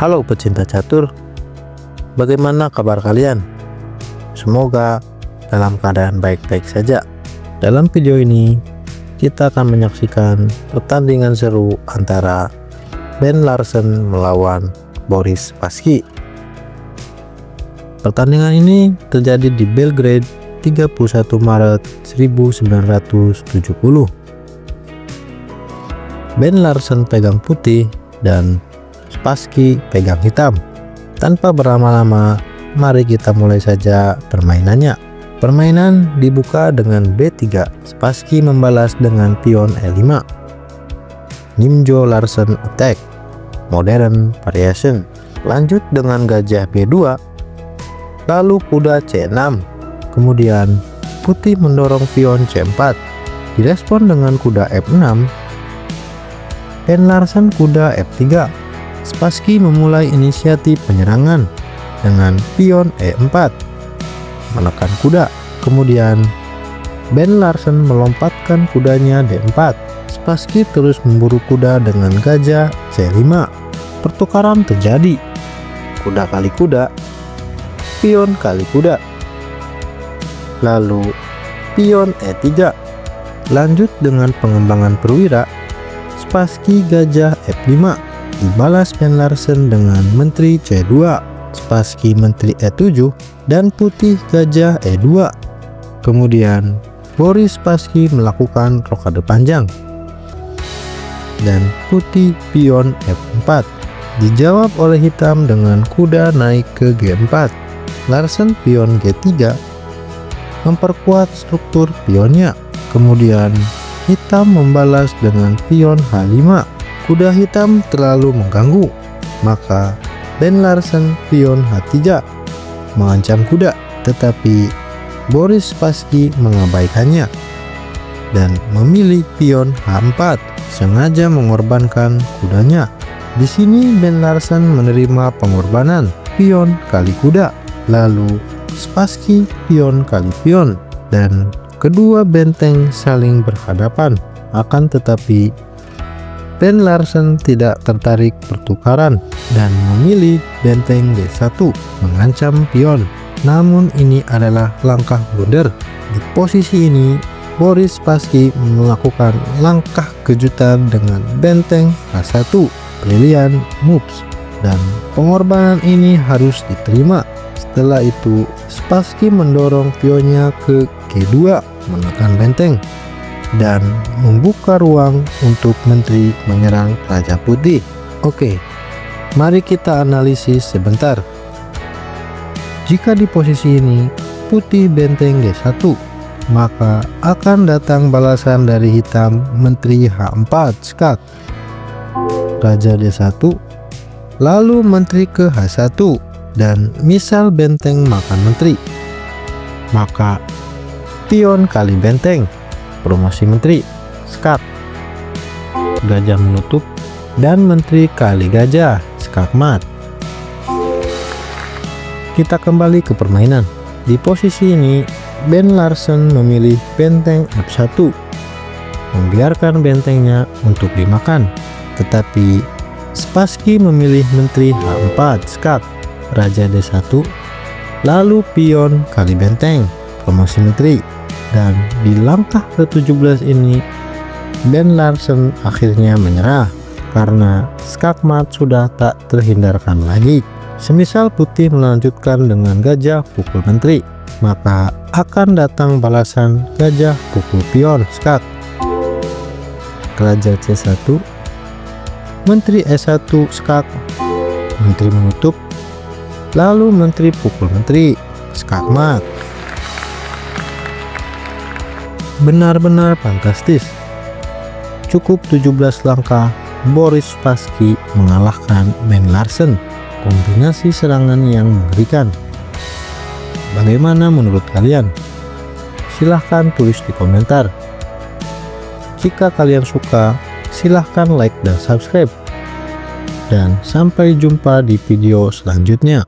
Halo pecinta catur, bagaimana kabar kalian? Semoga dalam keadaan baik-baik saja. Dalam video ini kita akan menyaksikan pertandingan seru antara Ben Larsen melawan Boris Spassky. Pertandingan ini terjadi di Belgrade 31 Maret 1970. Ben Larsen pegang putih dan Spassky pegang hitam. Tanpa berlama-lama, mari kita mulai saja permainannya. Permainan dibuka dengan B3. Spassky membalas dengan pion E5. Nimjo Larsen attack, modern variation. Lanjut dengan gajah B2, lalu kuda C6. Kemudian putih mendorong pion C4. Direspon dengan kuda F6. Ben Larsen kuda F3. Spassky memulai inisiatif penyerangan dengan pion E4, menekan kuda. Kemudian Ben Larsen melompatkan kudanya D4. Spassky terus memburu kuda dengan gajah C5. Pertukaran terjadi. Kuda kali kuda, pion kali kuda, lalu pion E3. Lanjut dengan pengembangan perwira. Spassky gajah F5. Dibalas Ben Larsen dengan menteri C2, Spassky menteri E7, dan putih gajah E2. Kemudian Boris Spassky melakukan rokade panjang dan putih pion F4. Dijawab oleh hitam dengan kuda naik ke G4. Larsen pion G3 memperkuat struktur pionnya. Kemudian hitam membalas dengan pion H5. Kuda hitam terlalu mengganggu, maka Ben Larsen pion H3 mengancam kuda, tetapi Boris Spassky mengabaikannya dan memilih pion H4, sengaja mengorbankan kudanya. Di sini Ben Larsen menerima pengorbanan pion kali kuda, lalu Spassky pion kali pion, dan kedua benteng saling berhadapan. Akan tetapi Ben Larsen tidak tertarik pertukaran dan memilih benteng D1 mengancam pion. Namun ini adalah langkah blunder. Di posisi ini Boris Spassky melakukan langkah kejutan dengan benteng H1, brilliant moves, dan pengorbanan ini harus diterima. Setelah itu Spassky mendorong pionnya ke G2 menekan benteng dan membuka ruang untuk menteri menyerang Raja Putih. Oke, mari kita analisis sebentar. Jika di posisi ini putih benteng G1, maka akan datang balasan dari hitam menteri H4 skak, Raja D1, lalu menteri ke H1, dan misal benteng makan menteri, maka pion kali benteng, promosi menteri, skak, gajah menutup, dan menteri kali gajah, skakmat. Kita kembali ke permainan. Di posisi ini Ben Larsen memilih benteng F1, membiarkan bentengnya untuk dimakan, tetapi Spassky memilih menteri H4 skak, Raja D1, lalu pion kali benteng, promosi menteri. Dan di langkah ke-17 ini Ben Larsen akhirnya menyerah karena skakmat sudah tak terhindarkan lagi. Semisal putih melanjutkan dengan gajah pukul menteri, maka akan datang balasan gajah pukul pion skak, Raja C1, menteri E1 skak, menteri menutup, lalu menteri pukul menteri, skakmat. Benar-benar fantastis. Cukup 17 langkah, Boris Spassky mengalahkan Ben Larsen. Kombinasi serangan yang mengerikan. Bagaimana menurut kalian? Silahkan tulis di komentar. Jika kalian suka, silahkan like dan subscribe. Dan sampai jumpa di video selanjutnya.